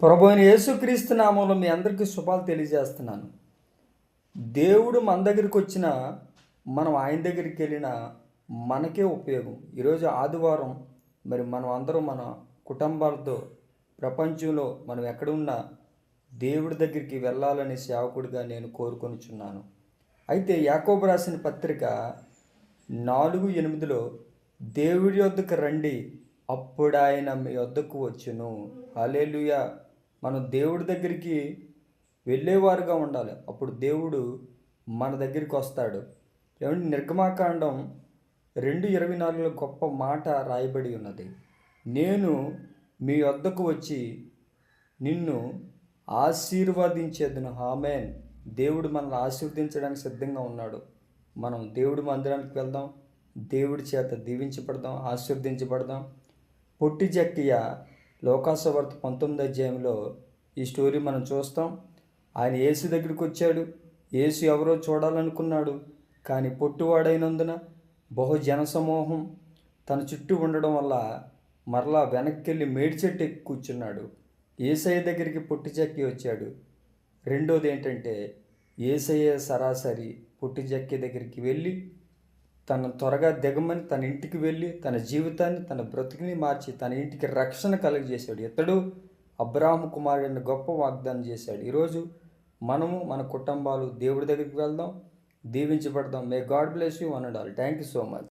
ప్రభువైన యేసుక్రీస్తు నామంలో మీ అందరికీ శుభాలు తెలియజేస్తున్నాను. దేవుడు మన దగ్గరికి వచ్చినా, మనం ఆయన దగ్గరికి వెళ్ళినా మనకే ఉపయోగం. ఈరోజు ఆదివారం, మనం అందరం మన కుటుంబాలతో ప్రపంచంలో మనం ఎక్కడున్నా దేవుడి దగ్గరికి వెళ్ళాలనే సేవకుడిగా నేను కోరుకొనుచున్నాను. అయితే యాకోబు రాసిన పత్రిక 4:8 దేవుడి యొద్దకు రండి, అప్పుడు ఆయన మీ యొద్దకు వచ్చును. హల్లెలూయా. మనం దేవుడి దగ్గరికి వెళ్ళేవారుగా ఉండాలి. అప్పుడు దేవుడు మన దగ్గరికి వస్తాడు. ఏమంటే నిర్గమాకాండం 2:24 గొప్ప మాట రాయబడి ఉన్నది. నేను మీ వద్దకు వచ్చి నిన్ను ఆశీర్వదించేదను. ఆమేన్. దేవుడు మనల్ని ఆశీర్వదించడానికి సిద్ధంగా ఉన్నాడు. మనం దేవుడి మందిరానికి వెళ్దాం, దేవుడి చేత దీవించబడదాం, ఆశీర్వదించబడదాం. పొట్టి జక్కయ్య లోకాసువార్త 19వ అధ్యాయంలో ఈ స్టోరీ మనం చూస్తాం. ఆయన యేసు దగ్గరికి వచ్చాడు. యేసు ఎవరో చూడాలనుకున్నాడు, కానీ పొట్టివాడైనందున బహు జనసమూహం తన చుట్టూ ఉండడం వల్ల మరలా వెనక్కి వెళ్ళి మేడి చెట్టు ఎక్కి కూర్చున్నాడు. యేసయ్య దగ్గరికి పొట్టి జక్కి వచ్చాడు. రెండోది ఏంటంటే, యేసయ్య సరాసరి పొట్టి జక్కి దగ్గరికి వెళ్ళి తను త్వరగా దిగమని తన ఇంటికి వెళ్ళి తన జీవితాన్ని, తన బ్రతుకుని మార్చి తన ఇంటికి రక్షణ కలుగజేశాడు. ఇతడు అబ్రాహాము కుమారుడిని గొప్ప వాగ్దానం చేశాడు. ఈరోజు మనము మన కుటుంబాలు దేవుడి దగ్గరికి వెళ్దాం, దీవించబడదాం. May God bless you and all. Thank you so much.